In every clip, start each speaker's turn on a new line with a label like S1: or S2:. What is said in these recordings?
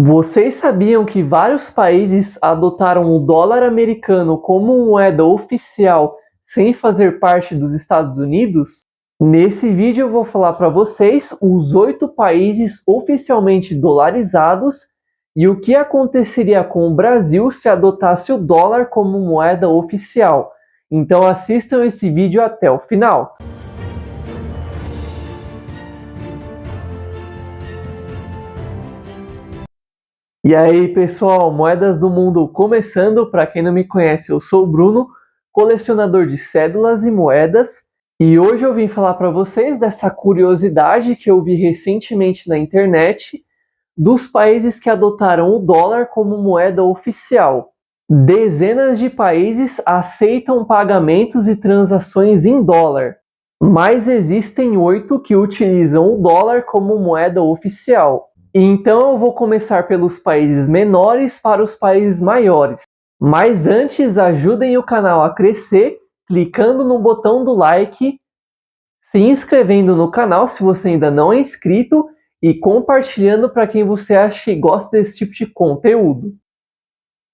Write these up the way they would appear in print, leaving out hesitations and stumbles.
S1: Vocês sabiam que vários países adotaram o dólar americano como moeda oficial sem fazer parte dos Estados Unidos? Nesse vídeo eu vou falar para vocês os 8 países oficialmente dolarizados e o que aconteceria com o Brasil se adotasse o dólar como moeda oficial. Então assistam esse vídeo até o final. E aí pessoal, Moedas do Mundo começando. Para quem não me conhece, eu sou o Bruno, colecionador de cédulas e moedas, e hoje eu vim falar para vocês dessa curiosidade que eu vi recentemente na internet dos países que adotaram o dólar como moeda oficial. Dezenas de países aceitam pagamentos e transações em dólar, mas existem 8 que utilizam o dólar como moeda oficial. Então eu vou começar pelos países menores para os países maiores. Mas antes, ajudem o canal a crescer clicando no botão do like, se inscrevendo no canal se você ainda não é inscrito e compartilhando para quem você acha que gosta desse tipo de conteúdo.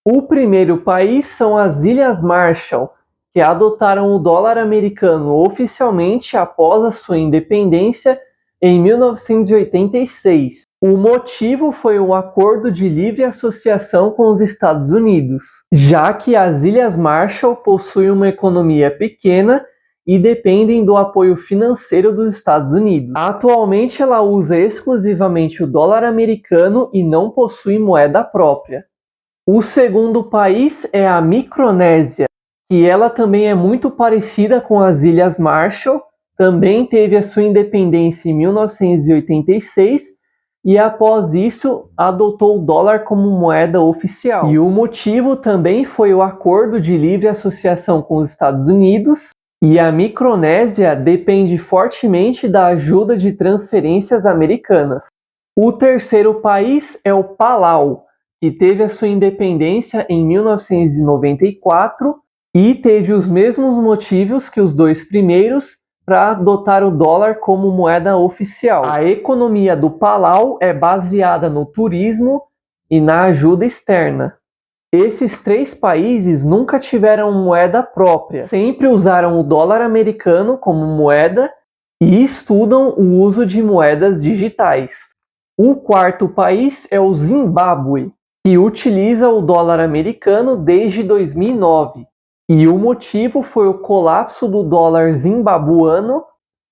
S1: O primeiro país são as Ilhas Marshall, que adotaram o dólar americano oficialmente após a sua independência em 1986. O motivo foi um acordo de livre associação com os Estados Unidos, já que as Ilhas Marshall possuem uma economia pequena e dependem do apoio financeiro dos Estados Unidos. Atualmente ela usa exclusivamente o dólar americano e não possui moeda própria. O segundo país é a Micronésia, que ela também é muito parecida com as Ilhas Marshall, também teve a sua independência em 1986 e após isso adotou o dólar como moeda oficial. E o motivo também foi o acordo de livre associação com os Estados Unidos, e a Micronésia depende fortemente da ajuda de transferências americanas. O terceiro país é o Palau, que teve a sua independência em 1994 e teve os mesmos motivos que os dois primeiros para adotar o dólar como moeda oficial. A economia do Palau é baseada no turismo e na ajuda externa. Esses 3 países nunca tiveram moeda própria, sempre usaram o dólar americano como moeda e estudam o uso de moedas digitais. O quarto país é o Zimbábue, que utiliza o dólar americano desde 2009. E o motivo foi o colapso do dólar zimbabuano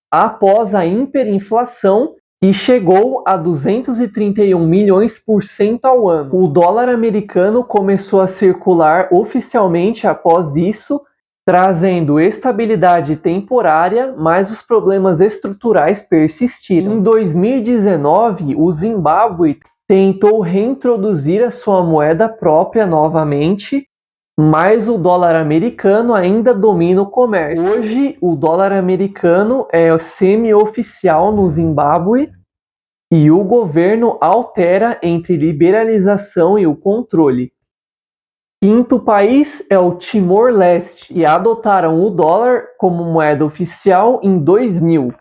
S1: após a hiperinflação, que chegou a 231 milhões por cento ao ano. O dólar americano começou a circular oficialmente após isso, trazendo estabilidade temporária, mas os problemas estruturais persistiram. Em 2019, o Zimbábue tentou reintroduzir a sua moeda própria novamente, mas o dólar americano ainda domina o comércio. Hoje, o dólar americano é semi-oficial no Zimbábue e o governo altera entre liberalização e o controle. Quinto país é o Timor-Leste, e adotaram o dólar como moeda oficial em 2000.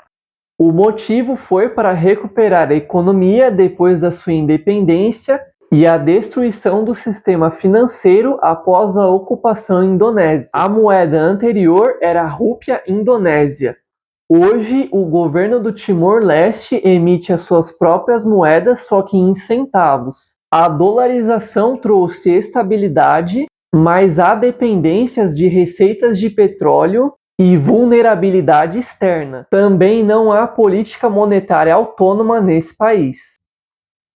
S1: O motivo foi para recuperar a economia depois da sua independência e a destruição do sistema financeiro após a ocupação indonésia. A moeda anterior era a rúpia indonésia. Hoje, o governo do Timor-Leste emite as suas próprias moedas, só que em centavos. A dolarização trouxe estabilidade, mas há dependências de receitas de petróleo e vulnerabilidade externa. Também não há política monetária autônoma nesse país.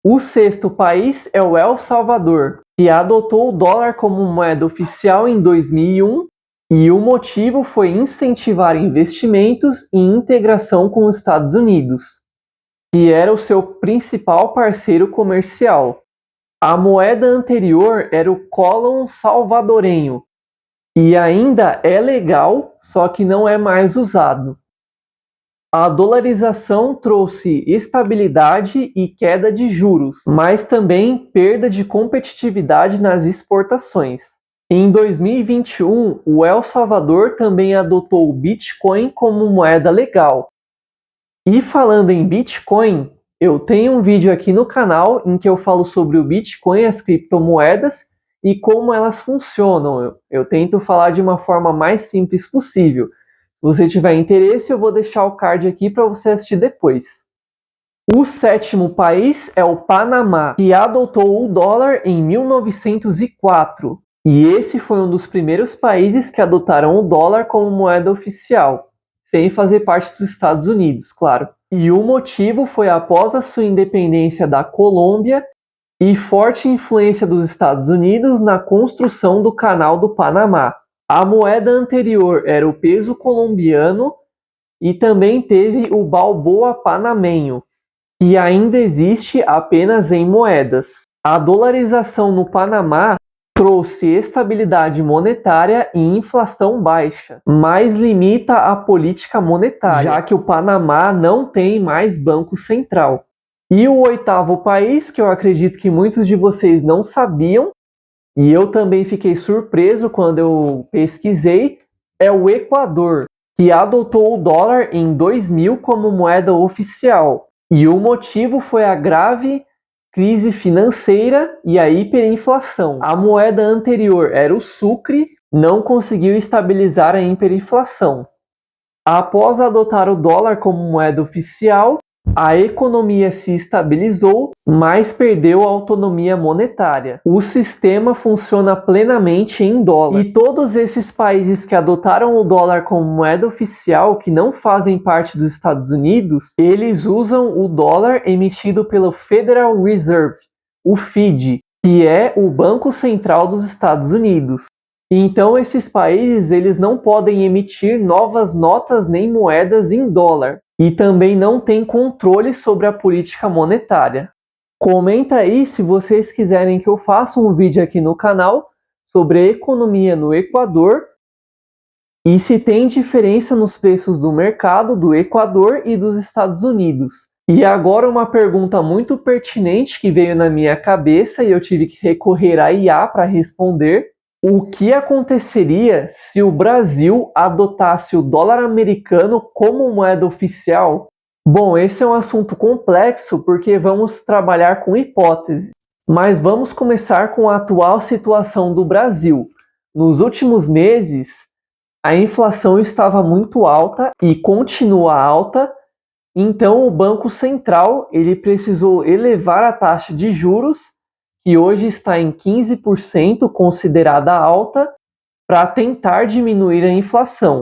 S1: O sexto país é o El Salvador, que adotou o dólar como moeda oficial em 2001 e o motivo foi incentivar investimentos e integração com os Estados Unidos, que era o seu principal parceiro comercial. A moeda anterior era o colón salvadorenho e ainda é legal, só que não é mais usado. A dolarização trouxe estabilidade e queda de juros, mas também perda de competitividade nas exportações. Em 2021, o El Salvador também adotou o Bitcoin como moeda legal. E falando em Bitcoin, Eu tenho um vídeo aqui no canal em que eu falo sobre o Bitcoin e as criptomoedas e como elas funcionam. Eu tento falar de uma forma mais simples possível. Se você tiver interesse, eu vou deixar o card aqui para você assistir depois. O sétimo país é o Panamá, que adotou o dólar em 1904. E esse foi um dos primeiros países que adotaram o dólar como moeda oficial, sem fazer parte dos Estados Unidos, claro. E o motivo foi após a sua independência da Colômbia e forte influência dos Estados Unidos na construção do Canal do Panamá. A moeda anterior era o peso colombiano e também teve o balboa panamenho, que ainda existe apenas em moedas. A dolarização no Panamá trouxe estabilidade monetária e inflação baixa, mas limita a política monetária, já que o Panamá não tem mais banco central. E o oitavo país, que eu acredito que muitos de vocês não sabiam, e eu também fiquei surpreso quando eu pesquisei, é o Equador, que adotou o dólar em 2000 como moeda oficial. E o motivo foi a grave crise financeira e a hiperinflação. A moeda anterior era o sucre, não conseguiu estabilizar a hiperinflação. Após adotar o dólar como moeda oficial, a economia se estabilizou, mas perdeu a autonomia monetária. O sistema funciona plenamente em dólar. E todos esses países que adotaram o dólar como moeda oficial, que não fazem parte dos Estados Unidos, eles usam o dólar emitido pelo Federal Reserve, o FED, que é o Banco Central dos Estados Unidos. Então esses países eles não podem emitir novas notas nem moedas em dólar e também não têm controle sobre a política monetária. Comenta aí se vocês quiserem que eu faça um vídeo aqui no canal sobre a economia no Equador e se tem diferença nos preços do mercado do Equador e dos Estados Unidos. E agora uma pergunta muito pertinente que veio na minha cabeça e eu tive que recorrer à IA para responder. O que aconteceria se o Brasil adotasse o dólar americano como moeda oficial? Bom, esse é um assunto complexo porque vamos trabalhar com hipótese. Mas vamos começar com a atual situação do Brasil. Nos últimos meses, a inflação estava muito alta e continua alta, então o Banco Central ele precisou elevar a taxa de juros, que hoje está em 15%, considerada alta, para tentar diminuir a inflação.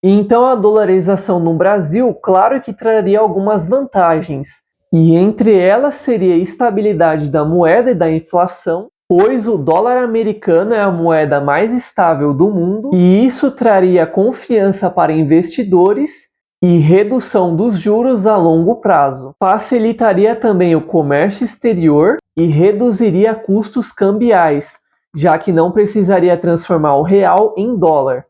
S1: Então a dolarização no Brasil, claro que traria algumas vantagens, e entre elas seria a estabilidade da moeda e da inflação, pois o dólar americano é a moeda mais estável do mundo, e isso traria confiança para investidores e redução dos juros a longo prazo. Facilitaria também o comércio exterior e reduziria custos cambiais, já que não precisaria transformar o real em dólar.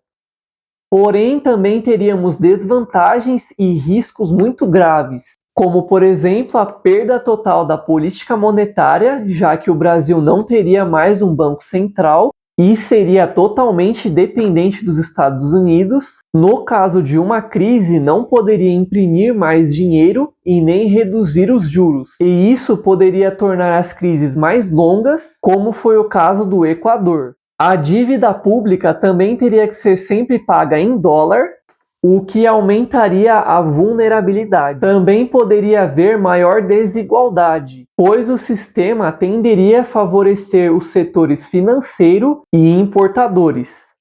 S1: Porém, também teríamos desvantagens e riscos muito graves, como, por exemplo, a perda total da política monetária, já que o Brasil não teria mais um banco central e seria totalmente dependente dos Estados Unidos. No caso de uma crise, não poderia imprimir mais dinheiro e nem reduzir os juros. E isso poderia tornar as crises mais longas, como foi o caso do Equador. A dívida pública também teria que ser sempre paga em dólar, o que aumentaria a vulnerabilidade. Também poderia haver maior desigualdade, pois o sistema tenderia a favorecer os setores financeiro e importadores.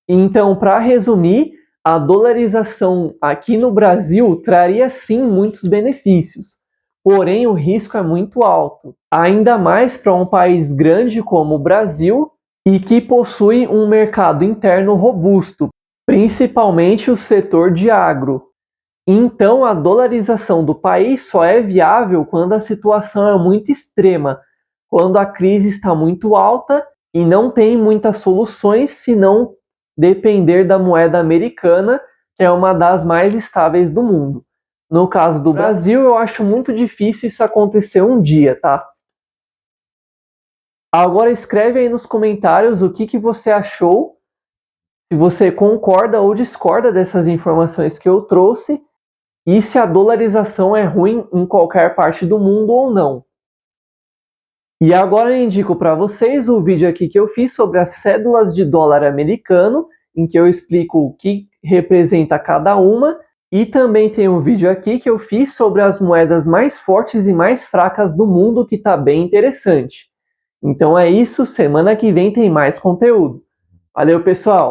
S1: Então, para resumir, a dolarização aqui no Brasil traria sim muitos benefícios, porém o risco é muito alto, ainda mais para um país grande como o Brasil e que possui um mercado interno robusto, principalmente o setor de agro. Então, a dolarização do país só é viável quando a situação é muito extrema, quando a crise está muito alta e não tem muitas soluções senão depender da moeda americana, que é uma das mais estáveis do mundo. No caso do Brasil, eu acho muito difícil isso acontecer um dia, tá? Agora escreve aí nos comentários o que você achou, se você concorda ou discorda dessas informações que eu trouxe, e se a dolarização é ruim em qualquer parte do mundo ou não. E agora eu indico para vocês o vídeo aqui que eu fiz sobre as cédulas de dólar americano, em que eu explico o que representa cada uma, e também tem um vídeo aqui que eu fiz sobre as moedas mais fortes e mais fracas do mundo, que está bem interessante. Então é isso, semana que vem tem mais conteúdo. Valeu, pessoal!